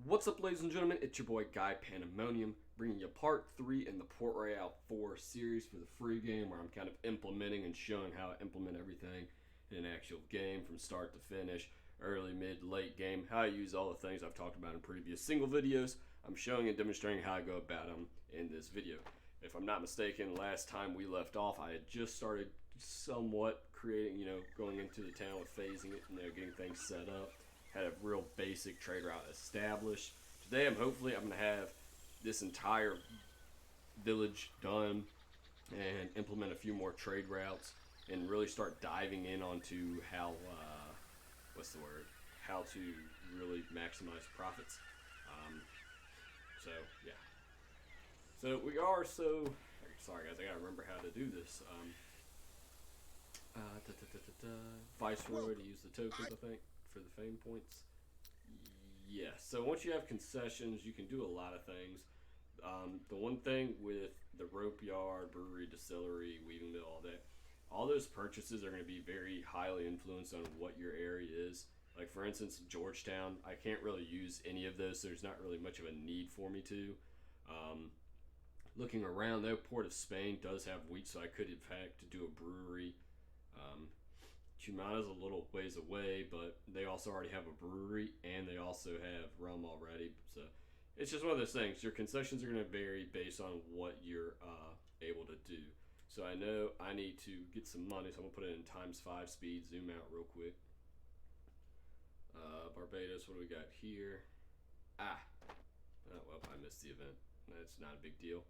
What's up, ladies and gentlemen? It's your boy Guy Pandemonium, bringing you part 3 in the Port Royale 4 series for the free game, where I'm kind of implementing and showing how I implement everything in an actual game from start to finish, early, mid, late game, how I use all the things I've talked about in previous single videos. I'm showing and demonstrating how I go about them in this video. If I'm not mistaken, last time we left off, I had just started somewhat creating, going into the town with phasing it, getting things set up. Had a real basic trade route established. Today I'm going to have this entire village done and implement a few more trade routes and really start diving in onto how how to really maximize profits. Yeah. So we are sorry guys, I gotta remember how to do this. Viceroy to use the tokens, I think, for the fame points. Yeah, so once you have concessions, you can do a lot of things. The one thing with the rope yard, brewery, distillery, weaving mill, all those purchases are going to be very highly influenced on what your area is. Like, for instance, Georgetown, I can't really use any of those, so there's not really much of a need for me to. Looking around, though, Port of Spain does have wheat, so I could, in fact, do a brewery. Cumana's a little ways away, but they also already have a brewery, and they also have rum already. So it's just one of those things. Your concessions are going to vary based on what you're able to do. So I know I need to get some money, so I'm going to put it in ×5 speed, zoom out real quick. Barbados, what do we got here? Oh, well, I missed the event. That's not a big deal.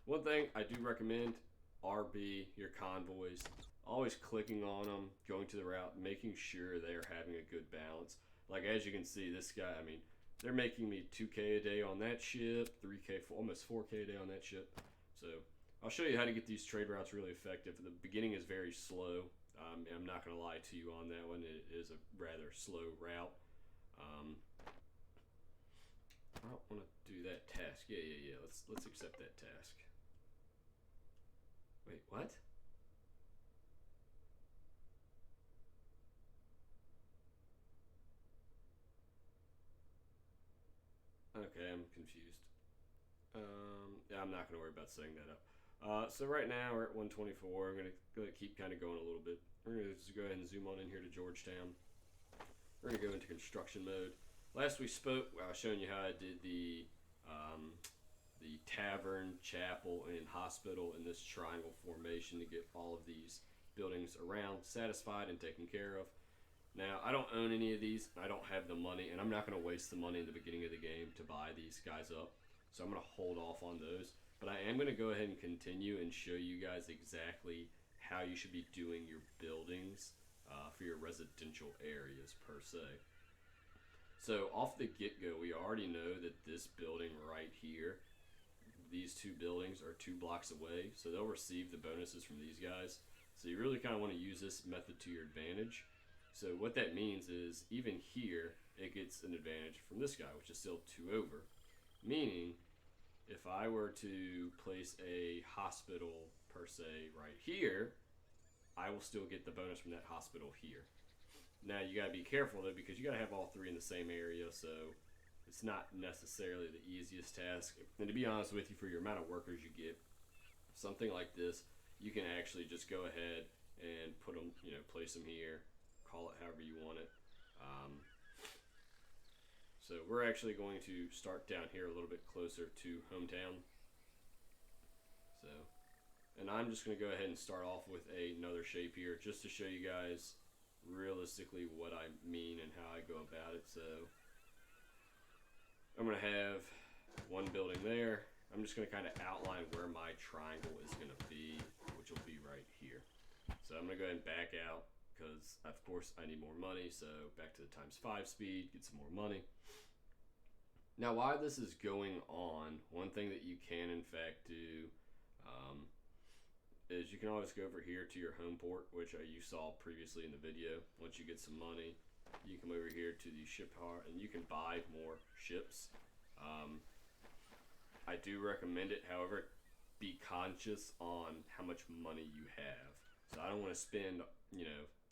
One thing I do recommend, RB, your convoys, always clicking on them, going to the route, making sure they're having a good balance. Like, as you can see, this guy, they're making me 2K a day on that ship, 3K, almost 4K a day on that ship. So I'll show you how to get these trade routes really effective. The beginning is very slow. I'm not going to lie to you on that one. It is a rather slow route. I don't want to do that task. Yeah. Let's accept that task. Wait, what? Okay, I'm confused. Yeah, I'm not going to worry about setting that up. So right now we're at 124. I'm going to keep kind of going a little bit. We're going to just go ahead and zoom on in here to Georgetown. We're going to go into construction mode. Last we spoke, I was showing you how I did the tavern, chapel, and hospital in this triangle formation to get all of these buildings around satisfied and taken care of. Now, I don't own any of these. I don't have the money, and I'm not going to waste the money in the beginning of the game to buy these guys up. So I'm going to hold off on those. But I am going to go ahead and continue and show you guys exactly how you should be doing your buildings for your residential areas per se. So off the get-go, we already know that this building right here, these two buildings are 2 blocks away, so they'll receive the bonuses from these guys. So you really kind of want to use this method to your advantage. So what that means is, even here, it gets an advantage from this guy, which is still 2 over. Meaning, if I were to place a hospital, per se, right here, I will still get the bonus from that hospital here. Now, you got to be careful, though, because you got to have all 3 in the same area, so it's not necessarily the easiest task. And to be honest with you, for your amount of workers you get, something like this, you can actually just go ahead and put them, place them here, call it however you want it. So we're actually going to start down here a little bit closer to hometown. And I'm just going to go ahead and start off with another shape here, just to show you guys realistically what I mean and how I go about it. So I'm going to have one building there. I'm just going to kind of outline where my triangle is going to be, which will be right here. So I'm going to go ahead and back out because, of course, I need more money. So back to the ×5 speed, get some more money. Now, while this is going on, one thing that you can, in fact, do is you can always go over here to your home port, which you saw previously in the video. Once you get some money, you come over here to the ship yard, and you can buy more ships. I do recommend it, however, be conscious on how much money you have. So I don't want to spend,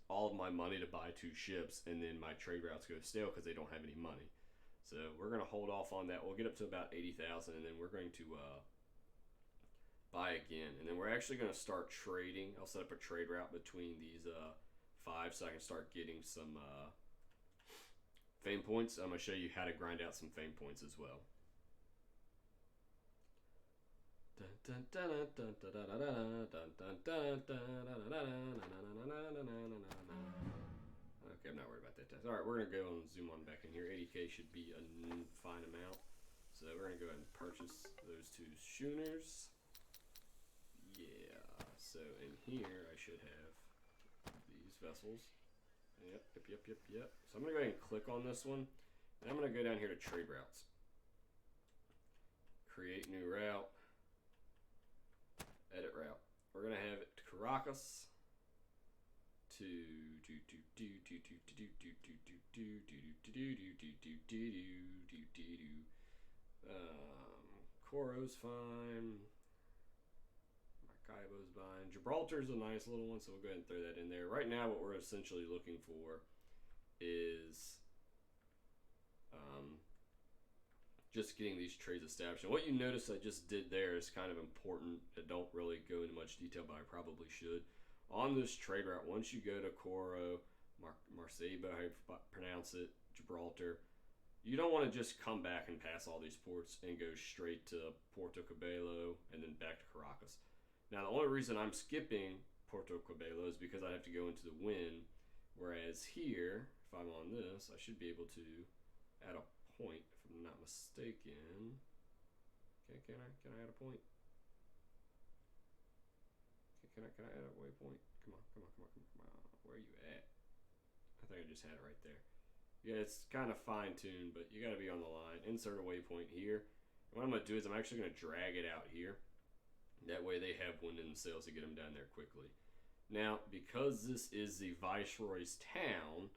all of my money to buy 2 ships, and then my trade routes go stale because they don't have any money. So we're going to hold off on that. We'll get up to about 80,000, and then we're going to buy again. And then we're actually going to start trading. I'll set up a trade route between these 5 so I can start getting some fame points. I'm going to show you how to grind out some fame points as well. Okay, I'm not worried about that. Alright, we're going to go and zoom on back in here. 80k should be a fine amount. So we're going to go ahead and purchase those 2 schooners. Yeah, so in here I should have these vessels. Yep. So I'm going to go ahead and click on this one. And I'm going to go down here to trade routes. Create new route. Edit route. We're going to have it Caracas to Coro's fine. Maracaibo's fine. Gibraltar's a nice little one, so we'll go ahead and throw that in there. Right now, what we're essentially looking for is just getting these trades established. And what you notice I just did there is kind of important. I don't really go into much detail, but I probably should. On this trade route, once you go to Coro, Maracaibo, how you pronounce it, Gibraltar, you don't want to just come back and pass all these ports and go straight to Puerto Cabello and then back to Caracas. Now, the only reason I'm skipping Puerto Cabello is because I have to go into the wind, whereas here, if I'm on this, I should be able to add a point, if I'm not mistaken. Okay, can I add a point? Can I add a waypoint? Come on. Where are you at? I think I just had it right there. Yeah, it's kind of fine-tuned, but you got to be on the line. Insert a waypoint here. And what I'm going to do is I'm actually going to drag it out here. That way they have wind in the sails to get them down there quickly. Now, because this is the Viceroy's town,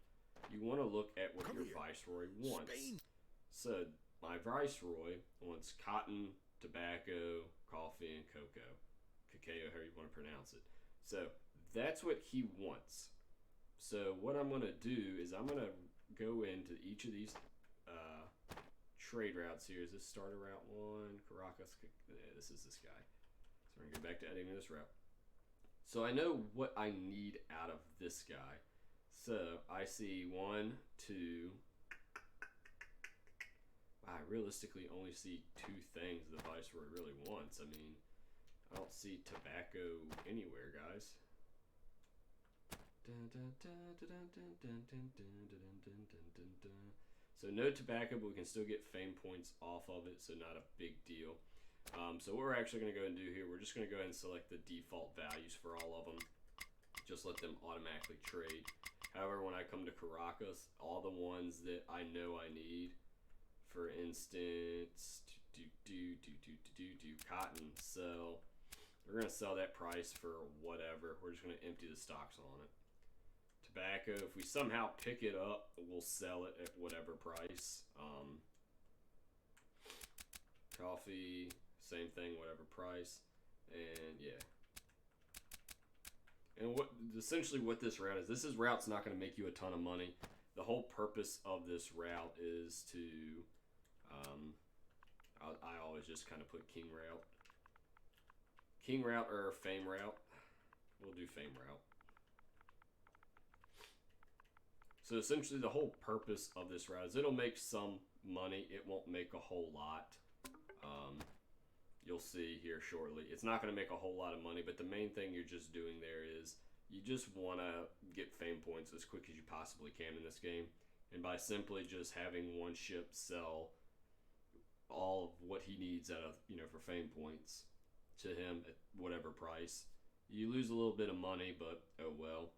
you want to look at what your Viceroy wants. Spain. So, my Viceroy wants cotton, tobacco, coffee, and cocoa. Cacao, however you want to pronounce it. So that's what he wants. So what I'm going to do is I'm going to go into each of these trade routes here. Is this starter route 1? Caracas? Yeah, this is this guy. So we're going to go back to editing this route. So I know what I need out of this guy. So I see 1, 2. I realistically only see 2 things the Viceroy really wants. I mean, I don't see tobacco anywhere, guys. So no tobacco, but we can still get fame points off of it, so not a big deal. So what we're actually going to go and do here, we're just going to go ahead and select the default values for all of them. Just let them automatically trade. However, when I come to Caracas, all the ones that I know I need, for instance, cotton, sell. We're going to sell that price for whatever. We're just going to empty the stocks on it. Tobacco, if we somehow pick it up, we'll sell it at whatever price. Coffee, same thing, whatever price. And yeah. And essentially what this route is, this route's not going to make you a ton of money. The whole purpose of this route is to, I always just kind of put king route. King route or fame route. We'll do fame route. So essentially the whole purpose of this route is it'll make some money. It won't make a whole lot. You'll see here shortly. It's not going to make a whole lot of money, but the main thing you're just doing there is you just want to get fame points as quick as you possibly can in this game. And by simply just having one ship sell all of what he needs out of, for fame points to him at whatever price, you lose a little bit of money, but oh well.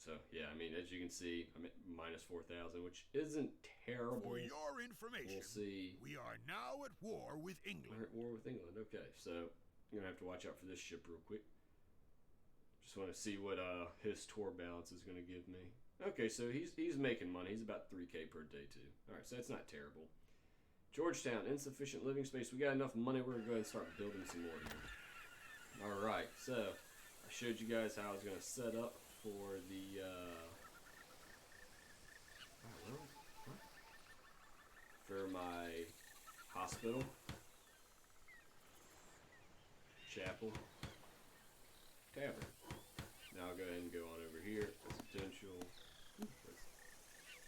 So yeah, I mean, as you can see, I'm at minus 4,000, which isn't terrible. For your information, we'll see. We are now at war with England. We're at war with England. Okay, so you're gonna have to watch out for this ship real quick. Just want to see what his tour balance is gonna give me. Okay, so he's making money. He's about 3K per day too. All right, so that's not terrible. Georgetown, insufficient living space. We got enough money. We're gonna go ahead and start building some more here. All right, so I showed you guys how I was gonna set up for the. Where hospital, chapel, tavern. Now I'll go ahead and go on over here. Residential.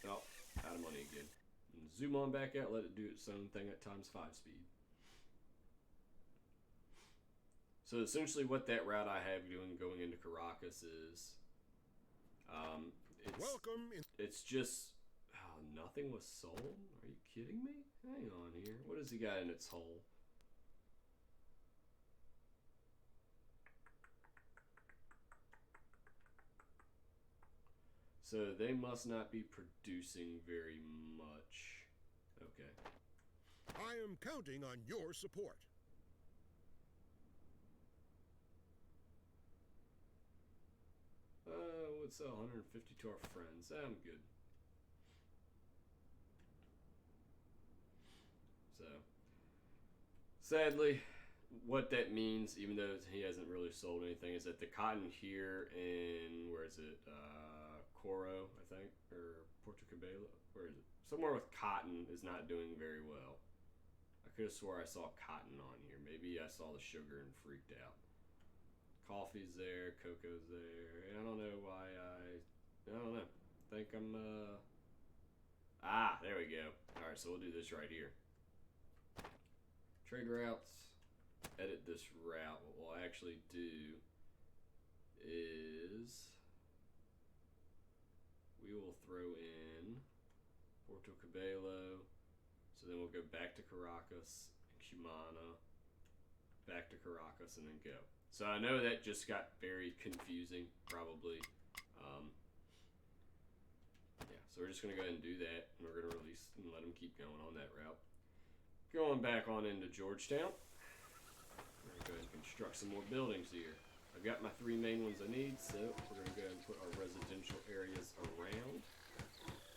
Oh, out of money again. And zoom on back out. Let it do its own thing at ×5 speed. So essentially, what that route I have going into Caracas is, it's just nothing was sold. Are you kidding me? Hang on here. What has he got in its hole? So they must not be producing very much. Okay. I am counting on your support. We'll sell 150 to our friends. I'm good. So, sadly, what that means, even though he hasn't really sold anything, is that the cotton here in, where is it? Coro, I think, or Puerto Cabello. Where is it? Somewhere with cotton is not doing very well. I could have swore I saw cotton on here. Maybe I saw the sugar and freaked out. Coffee's there, cocoa's there. I don't know why I don't know. I think I'm, there we go. Alright, so we'll do this right here. Trade routes. Edit this route. What we'll actually do is we will throw in Puerto Cabello. So then we'll go back to Caracas, Cumana, back to Caracas, and then go. So I know that just got very confusing, probably. Yeah, so we're just going to go ahead and do that, and we're going to release and let them keep going on that route. Going back on into Georgetown. We're going to go ahead and construct some more buildings here. I've got my 3 main ones I need, so we're going to go ahead and put our residential areas around.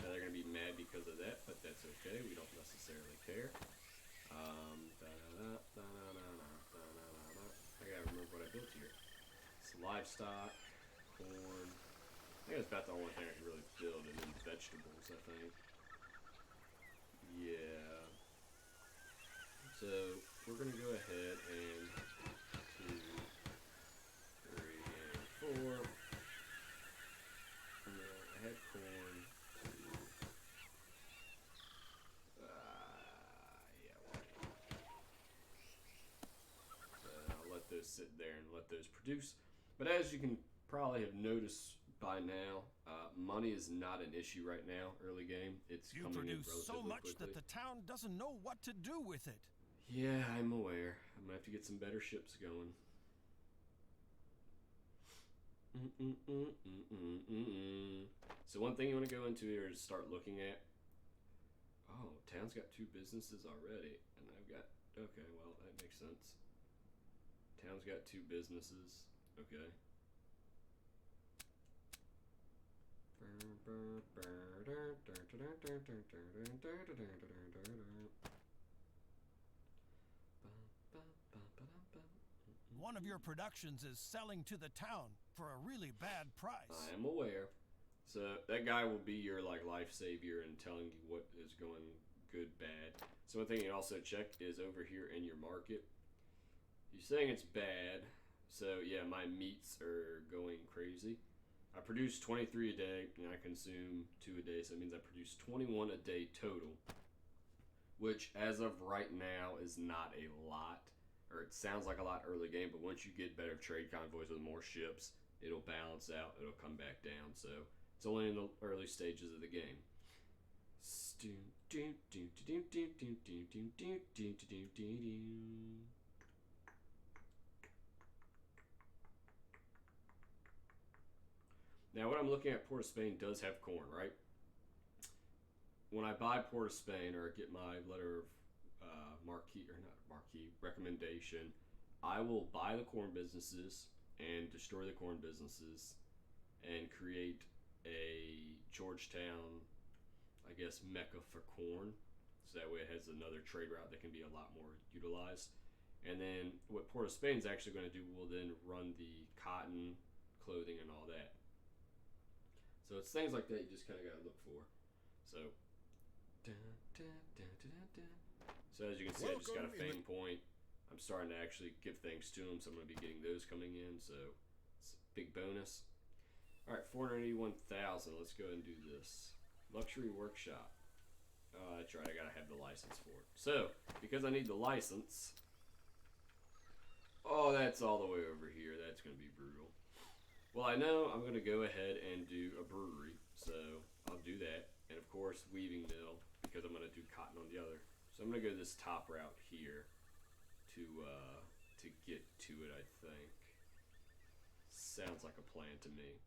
Now they're going to be mad because of that, but that's okay. We don't necessarily care. I gotta remember what I built here. It's livestock, corn. I think that's about the only thing I can really build, and then vegetables, I think. Yeah. So we're gonna go ahead and 2, 3, and 4. And then I had corn. Those sit there and let those produce. But as you can probably have noticed by now, money is not an issue right now, early game. It's You coming in produce relatively so much quickly. that the town doesn't know what to do with it. Yeah, I'm aware. I'm gonna have to get some better ships going. So one thing you want to go into here is start looking at. Oh, town's got 2 businesses already, and I've got. Okay, well that makes sense. Town's got 2 businesses. Okay. One of your productions is selling to the town for a really bad price. I am aware. So that guy will be your life savior and telling you what is going good, bad. So one thing you also check is over here in your market. You're saying it's bad, so yeah, my meats are going crazy. I produce 23 a day, and I consume 2 a day, so it means I produce 21 a day total, which as of right now is not a lot, or it sounds like a lot early game, but once you get better trade convoys with more ships, it'll balance out, it'll come back down, so it's only in the early stages of the game. Now, what I'm looking at, Port of Spain does have corn, right? When I buy Port of Spain or get my letter of recommendation, I will buy the corn businesses and destroy the corn businesses and create a Georgetown, I guess, mecca for corn. So that way it has another trade route that can be a lot more utilized. And then what Port of Spain is actually going to do will then run the cotton, clothing, and all that. So it's things like that you just kind of got to look for. So So as you can see, I just got a fame point. I'm starting to actually give things to them, so I'm going to be getting those coming in. So it's a big bonus. All right, 481,000. Let's go ahead and do this. Luxury workshop. Oh, that's right. I gotta have the license for it. So because I need the license. Oh, that's all the way over here. That's gonna be brutal. Well, I know I'm gonna go ahead and do a brewery, so I'll do that, and of course weaving mill because I'm gonna do cotton on the other. So I'm gonna go this top route here to get to it. I think sounds like a plan to me.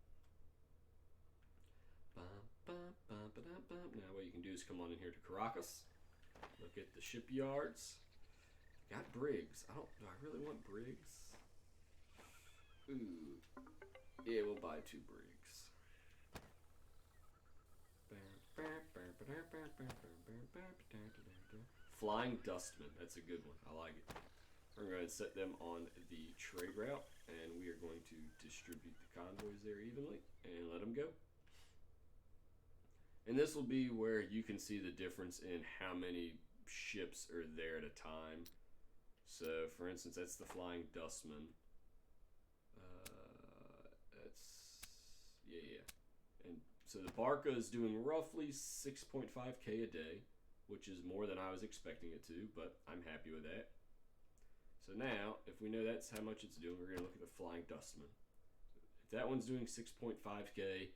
Now what you can do is come on in here to Caracas. Look at the shipyards. Got brigs. Do I really want brigs? Ooh. Yeah, we'll buy 2 brigs. Flying Dustman. That's a good one. I like it. We're going to set them on the trade route, and we are going to distribute the convoys there evenly and let them go. And this will be where you can see the difference in how many ships are there at a time. So, for instance, that's the Flying Dustman. Yeah. And so the Barca is doing roughly 6.5k a day, which is more than I was expecting it to, but I'm happy with that. So now, if we know that's how much it's doing, we're going to look at the Flying Dustman. If that one's doing 6.5k,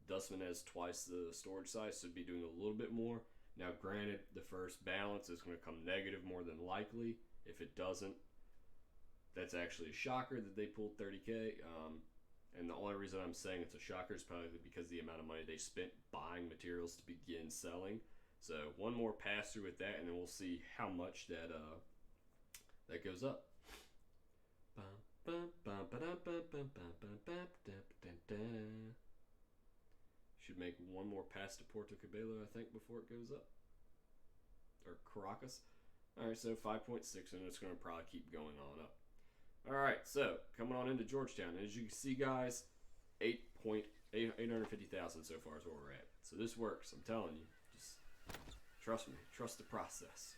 Dustman has twice the storage size, so it'd be doing a little bit more. Now, granted, the first balance is going to come negative more than likely. If it doesn't, that's actually a shocker that they pulled 30k. And the only reason I'm saying it's a shocker is probably because the amount of money they spent buying materials to begin selling. So one more pass through with that, and then we'll see how much that goes up. Should make one more pass to Puerto Cabello, I think, before it goes up. Or Caracas. Alright, so 5.6, and it's going to probably keep going on up. Alright, so coming on into Georgetown. As you can see, guys, 850,000 so far is where we're at. So this works, I'm telling you. Just trust me. Trust the process.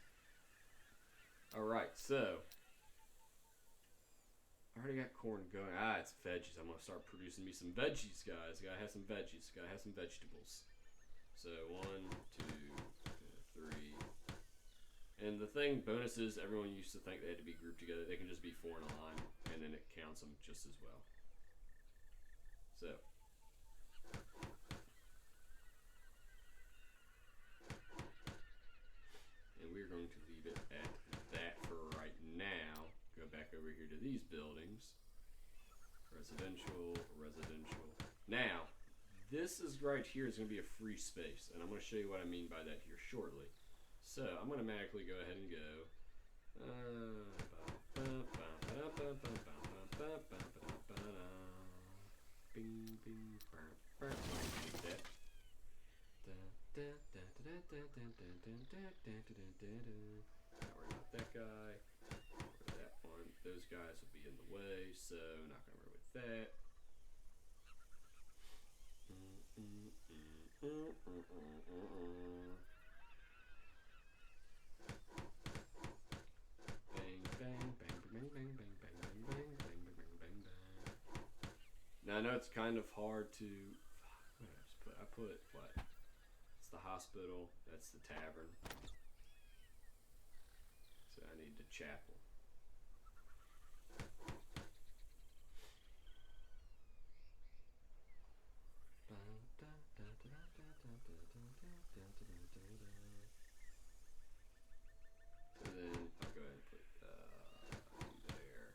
Alright, so I already got corn going. It's veggies. I'm going to start producing me some veggies, guys. Gotta have some veggies. Gotta have some vegetables. So 1, 2, 3. And the thing, bonuses, everyone used to think they had to be grouped together. They can just be 4 in a line, and then it counts them just as well. So. And we're going to leave it at that for right now. Go back over here to these buildings. Residential, residential. Now, this is right here is going to be a free space, and I'm going to show you what I mean by that here shortly. So, I'm going to magically go ahead and go. Bing, bing, Not worry about that guy. That one. Those guys will be in the way, so not going to worry with that. Now I know it's kind of hard to. I put what? It's the hospital. That's the tavern. So I need the chapel. So then I'll go ahead and put there.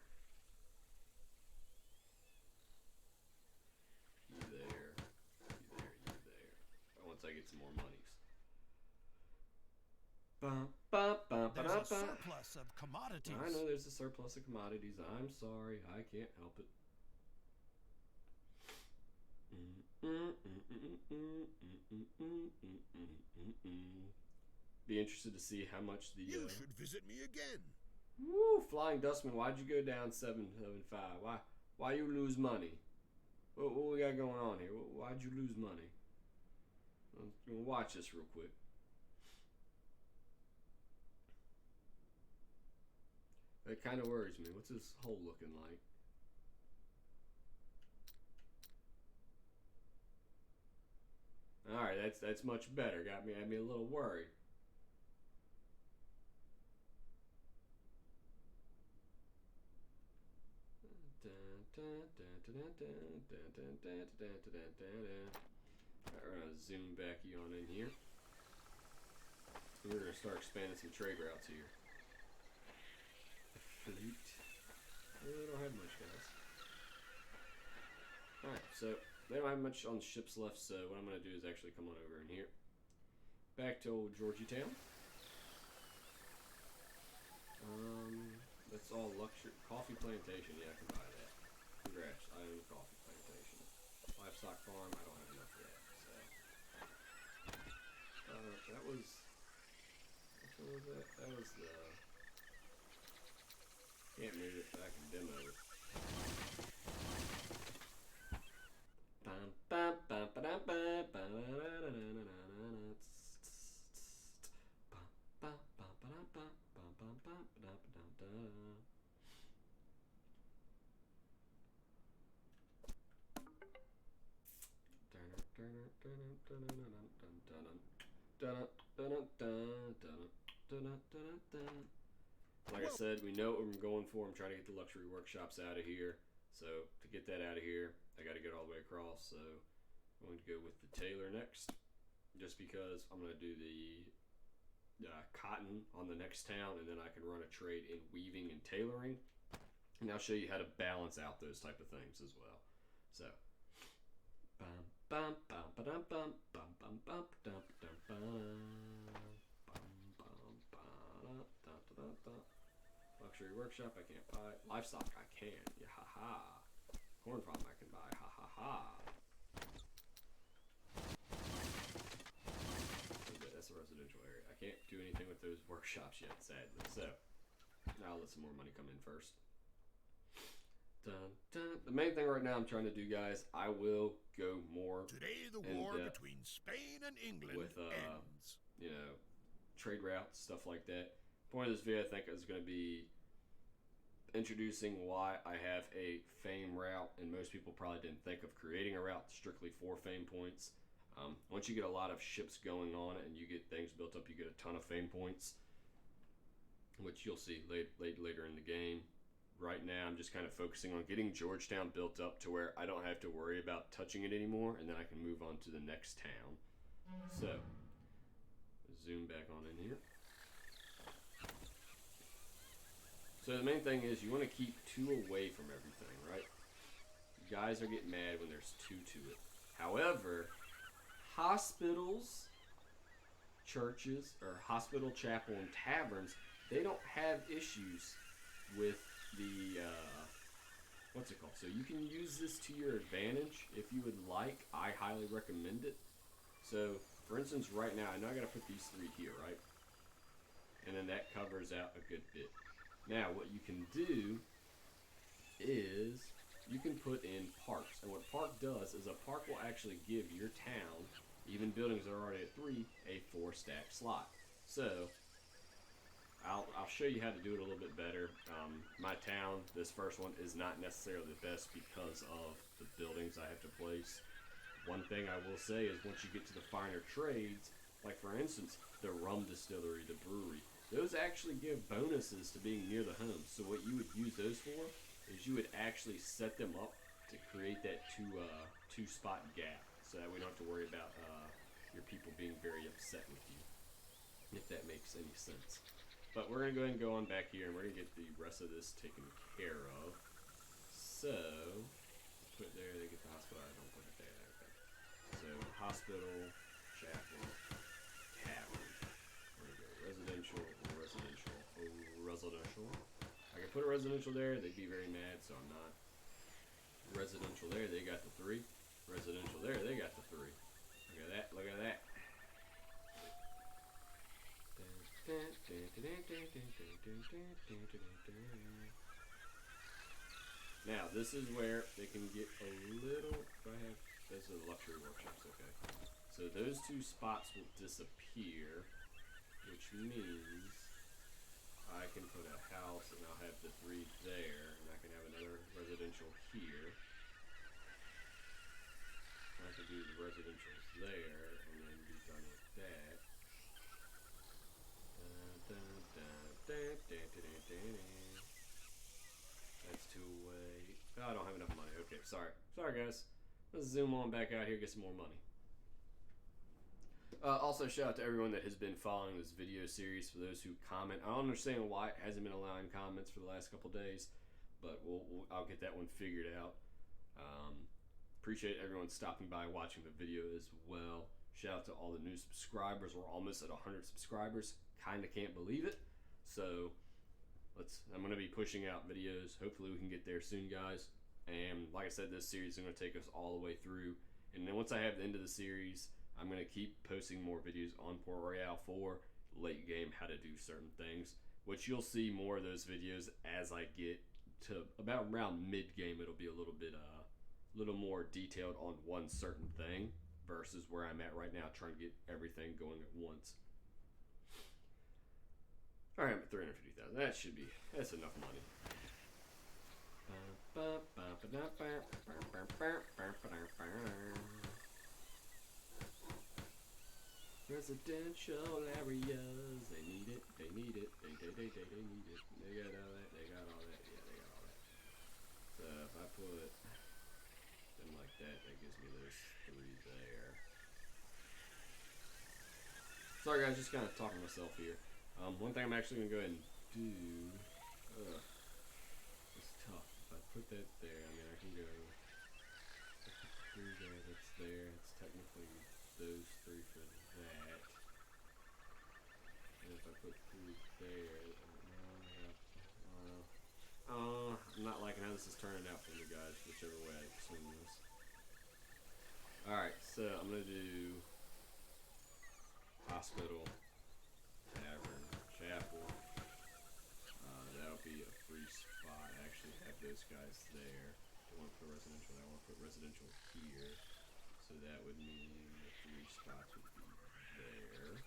You there. Once I get some more monies. There's a surplus of commodities. I know there's a surplus of commodities. I'm sorry, I can't help it. Be interested to see how much the. You should visit me again. Woo, Flying Dustman, why'd you go down 775? Why you lose money? What we got going on here? Why'd you lose money? We'll watch this real quick. That kind of worries me. What's this hole looking like? All right, that's much better. Had me a little worried. Alright, we're gonna zoom back on in here. We're gonna start expanding some trade routes here. Fleet. We don't have much, guys. Alright, so they don't have much on ships left, so what I'm gonna do is actually come on over in here. Back to old Georgietown. That's all luxury. Coffee plantation, yeah, I can buy that. Congrats, I own a coffee plantation. Livestock farm, I don't have enough of that, so. That was. Which one was that? That was the. Can't move it, but I can demo it. Like I said, we know what we're going for. I'm trying to get the luxury workshops out of here. So to get that out of here, I got to get all the way across. So I'm going to go with the tailor next, just because I'm going to do the cotton on the next town, and then I can run a trade in weaving and tailoring, and I'll show you how to balance out those type of things as well. So luxury workshop I can't buy. Livestock I can. Yeah, ha ha. Corn farm I can buy. Ha ha ha. That's a residential area. I can't do anything with those workshops yet, sadly. So now I'll let some more money come in first. Dun, dun. The main thing right now I'm trying to do, guys, I will go more Today the war between Spain and England with ends. You know, trade routes, stuff like that. Point of this video I think is going to be introducing why I have a fame route, and most people probably didn't think of creating a route strictly for fame points. Once you get a lot of ships going on it and you get things built up, you get a ton of fame points, which you'll see later in the game. Right now I'm just kind of focusing on getting Georgetown built up to where I don't have to worry about touching it anymore, and then I can move on to the next town. So zoom back on in here. So the main thing is you want to keep two away from everything, right? You guys are getting mad when there's two to it. However, hospitals, churches, or hospital, chapel, and taverns, they don't have issues with the, what's it called? So you can use this to your advantage if you would like. I highly recommend it. So, for instance, right now, I know I got to put these three here, right? And then that covers out a good bit. Now, what you can do is you can put in parks. And what park does is a park will actually give your town, even buildings that are already at 3, a 4-stack slot. So I'll show you how to do it a little bit better. My town, this first one, is not necessarily the best because of the buildings I have to place. One thing I will say is once you get to the finer trades, like for instance, the rum distillery, the brewery, those actually give bonuses to being near the home. So what you would use those for is you would actually set them up to create that two-spot gap, so that we don't have to worry about your people being very upset with you, if that makes any sense. But we're going to go ahead and go on back here, and we're going to get the rest of this taken care of. So, put it there, they get the hospital. I don't put it there. Okay. So, hospital, chapel, tavern. We're going to go residential, residential, residential. I can put a residential there, they'd be very mad, so I'm not. Residential there, they got the 3. Residential there, they got the 3. Look at that, look at that. Now, this is where they can get a little, those are the luxury workshops, okay. So those 2 spots will disappear, which means I can put a house and I'll have the 3 there, and I can have another residential here. I can do the residential there, and then be done with that. That's 2 away. Oh, I don't have enough money. Okay, sorry. Sorry, guys. Let's zoom on back out here, get some more money. Also, shout out to everyone that has been following this video series. For those who comment, I don't understand why it hasn't been allowing comments for the last couple days, but I'll get that one figured out. Appreciate everyone stopping by, watching the video as well. Shout out to all the new subscribers. We're almost at 100 subscribers. Kinda can't believe it. So I'm gonna be pushing out videos. Hopefully we can get there soon, guys. And like I said, this series is gonna take us all the way through. And then once I have the end of the series, I'm going to keep posting more videos on Port Royale 4, late game, how to do certain things, which you'll see more of those videos as I get to about around mid-game. It'll be a little bit, little more detailed on one certain thing versus where I'm at right now, trying to get everything going at once. All right, I'm at 350,000. That's enough money. Residential areas, they need it, they need it, they need it. They got all that, yeah, they got all that. So if I put them like that, that gives me those 3 there. Sorry guys, just kind of talking to myself here. One thing I'm actually gonna go ahead and do, it's tough. If I put that there, I mean I can go, I put 3 there, that's there, it's technically those 3 for that. And if I put 3 there, I'm not liking how this is turning out for you guys, whichever way I swing this. Alright, so I'm going to do hospital, tavern, chapel. That'll be a free spot. I actually have those guys there. Don't want to put residential there. I want to put residential here. So that would mean the 3 spots would be there.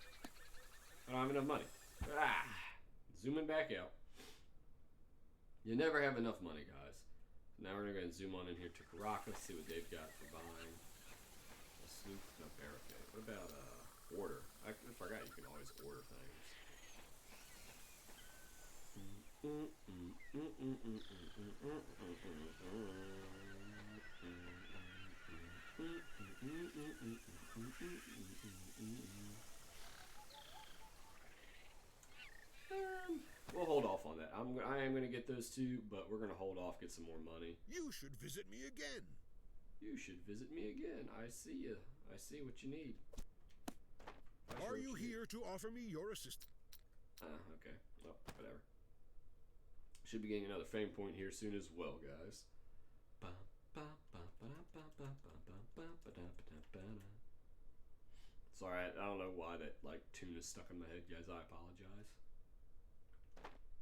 I don't have enough money. Zooming back out. You never have enough money, guys. Now we're going to zoom on in here to Caracas, see what they've got for buying. A sloop, no barricade. What about order? I forgot you can always order things. We'll hold off on that. I am going to get those 2, but we're going to hold off, get some more money. You should visit me again. You should visit me again. I see you. I see what you need. Are you here to offer me your assistance? Okay. Well, whatever. Should be getting another fame point here soon as well, guys. Sorry, I don't know why that tune is stuck in my head, guys. I apologize.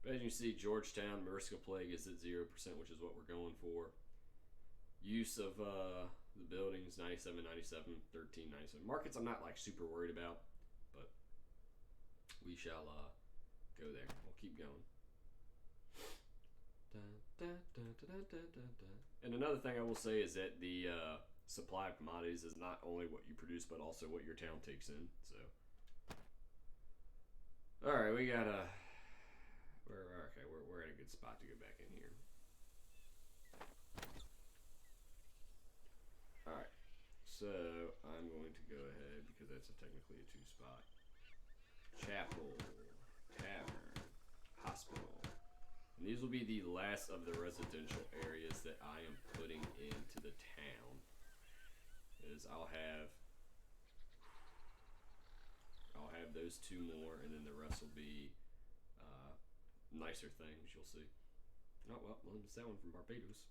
But as you see, Georgetown Morisco Plague is at 0%, which is what we're going for. Use of the buildings 97, 97, 13, 97. Markets I'm not super worried about, but we shall go there. We'll keep going. And another thing I will say is that the supply of commodities is not only what you produce, but also what your town takes in. So, all right, we got a. We're at a good spot to go back in here. All right, so I'm going to go ahead because that's technically a 2 spot. Chapel, tavern, hospital. And these will be the last of the residential areas that I am putting into the town. I'll have those 2 more, and then the rest will be nicer things. You'll see. Oh well, it's that one from Barbados.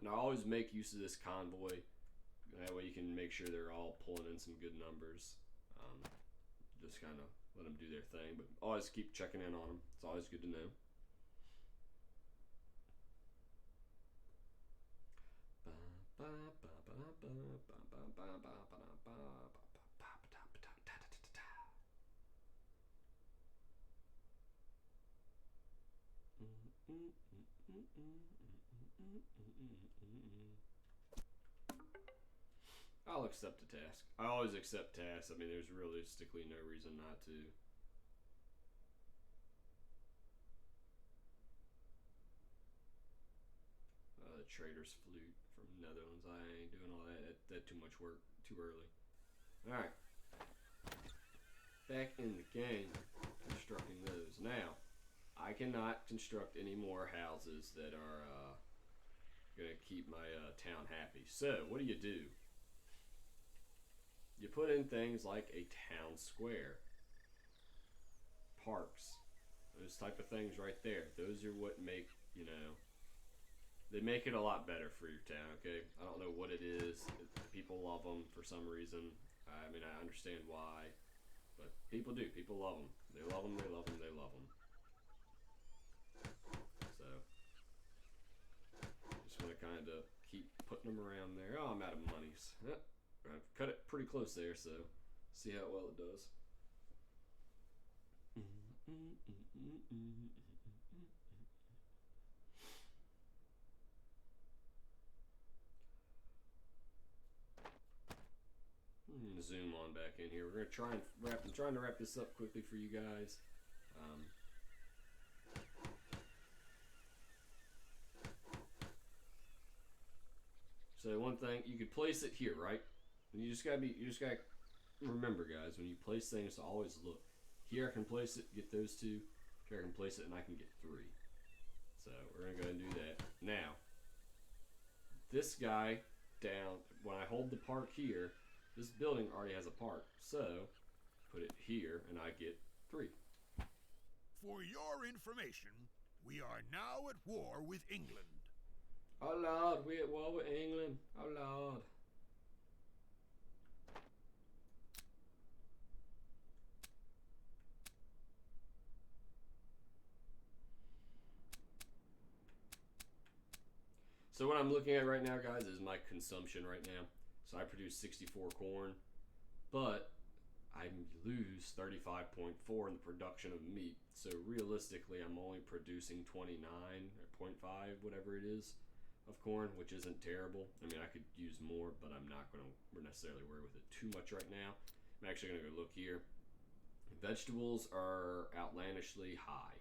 And I always make use of this convoy. That way you can make sure they're all pulling in some good numbers. Just kind of let them do their thing, but always keep checking in on them. It's always good to know. I'll accept a task. I always accept tasks. I mean, there's realistically no reason not to. The trader's flute from Netherlands. I ain't doing all that. That too much work. Too early. Alright. Back in the game. Constructing those. Now, I cannot construct any more houses that are going to keep my town happy. So, what do? You put in things like a town square, parks, those type of things right there. Those are what make, they make it a lot better for your town, okay? I don't know what it is. People love them for some reason. I mean, I understand why, but people do. People love them. They love them, they love them, they love them. So, just want to kind of keep putting them around there. Oh, I'm out of monies. I've cut it pretty close there, so see how well it does. Zoom on back in here. We're gonna I'm trying to wrap this up quickly for you guys. So one thing, you could place it here, right? And you just gotta remember, guys, when you place things, to always look. Here I can place it, get those two. Here I can place it, and I can get 3. So we're gonna go ahead and do that. Now, this guy down, when I hold the park here, this building already has a park. So put it here, and I get 3. For your information, we are now at war with England. Oh Lord, we at war with England. Oh Lord. So what I'm looking at right now, guys, is my consumption right now. So I produce 64 corn, but I lose 35.4 in the production of meat. So realistically, I'm only producing 29 or 0.5, whatever it is, of corn, which isn't terrible. I mean, I could use more, but I'm not going to necessarily worry with it too much right now. I'm actually going to go look here. Vegetables are outlandishly high.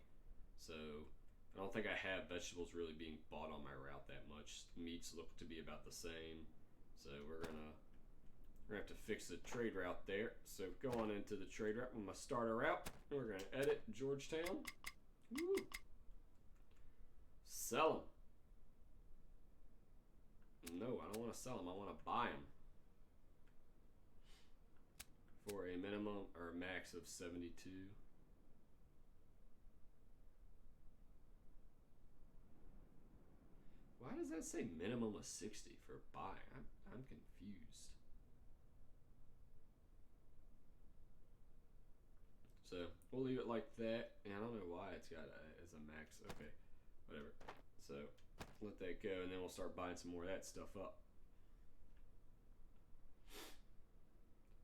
So I don't think I have vegetables really being bought on my route that much. Meats look to be about the same. So we're gonna have to fix the trade route there. So go on into the trade route with my starter route. And we're gonna edit Georgetown. Woo. Sell them. No, I don't want to sell them. I want to buy them for a minimum or a max of 72. Why does that say minimum of 60 for buying? I'm confused. So we'll leave it like that. And I don't know why it's got as a max. Okay, whatever. So let that go, and then we'll start buying some more of that stuff up.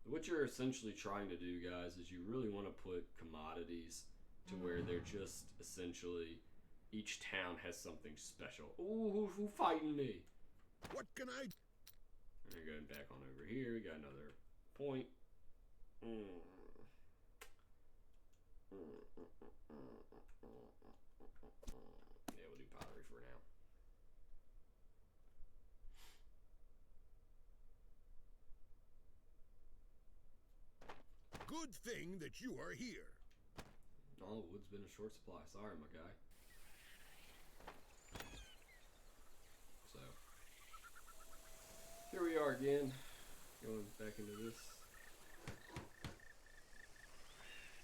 What you're essentially trying to do, guys, is you really want to put commodities to where they're just essentially, each town has something special. Ooh, who fighting me? What can I? We're going back on over here. We got another point. Yeah, we'll do pottery for now. Good thing that you are here. Oh, wood's been in short supply. Sorry, my guy. So, here we are again. Going back into this.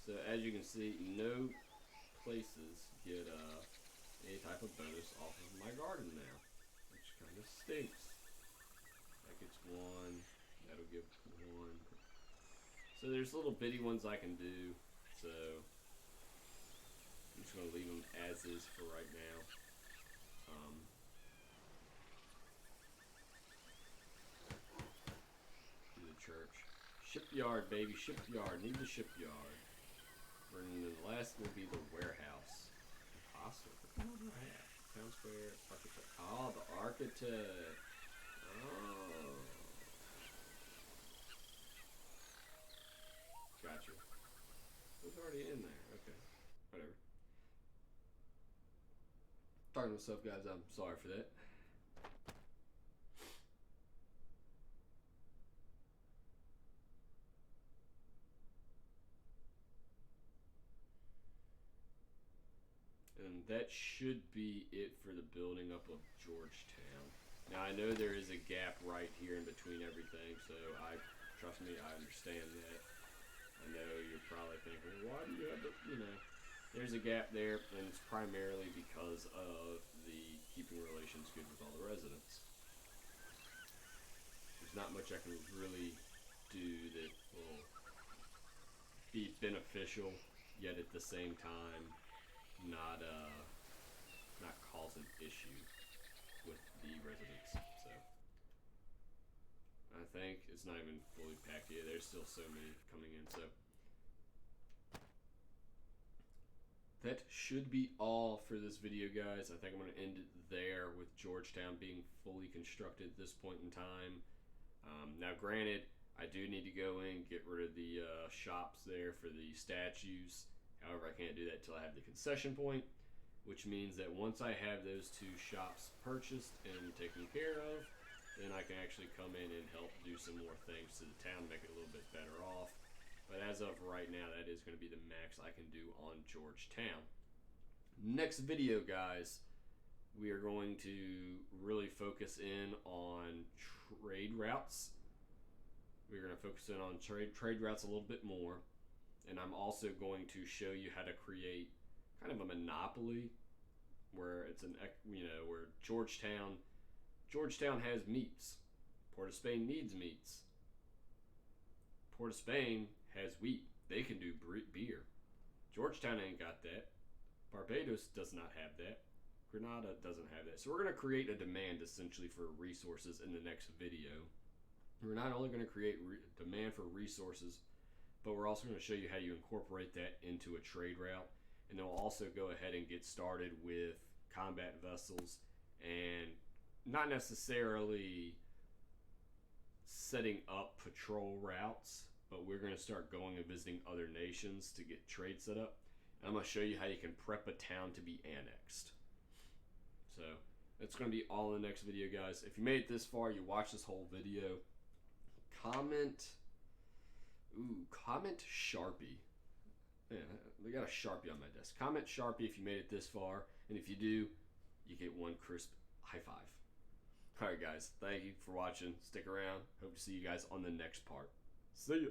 So, as you can see, no places get any type of bonus off of my garden now, which kind of stinks. That gets 1. That'll give 1. So there's little bitty ones I can do. So I'm just gonna leave them as is for right now. Shipyard, baby, shipyard. Need the shipyard. And the last will be the warehouse. Hospital. What do I have? Town square, architect. Oh, the architect. Oh. Gotcha. It was already in there. Okay. Whatever. Talking to myself, guys. I'm sorry for that. And that should be it for the building up of Georgetown. Now I know there is a gap right here in between everything, so trust me, I understand that. I know you're probably thinking, why do you have to, there's a gap there, and it's primarily because of the keeping relations good with all the residents. There's not much I can really do that will be beneficial, yet at the same time not cause an issue with the residents. So I think it's not even fully packed yet. There's still so many coming in. So that should be all for this video, guys. I think I'm going to end it there with Georgetown being fully constructed at this point in time. Now, granted, I do need to go in, get rid of the shops there for the statues. However, I can't do that until I have the concession point, which means that once I have those two shops purchased and taken care of, then I can actually come in and help do some more things to the town, make it a little bit better off. But as of right now, that is going to be the max I can do on Georgetown. Next video, guys, we are going to really focus in on trade routes. We're going to focus in on trade routes a little bit more. And I'm also going to show you how to create kind of a monopoly where it's where Georgetown has meats. Port of Spain needs meats. Port of Spain has wheat. They can do beer. Georgetown ain't got that. Barbados does not have that. Grenada doesn't have that. So we're going to create a demand essentially for resources in the next video. We're not only going to create demand for resources, but we're also going to show you how you incorporate that into a trade route. And then we'll also go ahead and get started with combat vessels and not necessarily setting up patrol routes, but we're going to start going and visiting other nations to get trade set up. And I'm going to show you how you can prep a town to be annexed. So that's going to be all in the next video, guys. If you made it this far, you watched this whole video, comment Sharpie. Yeah, we got a Sharpie on my desk. Comment Sharpie if you made it this far, and if you do, you get one crisp high five. Alright guys, thank you for watching. Stick around. Hope to see you guys on the next part. See ya.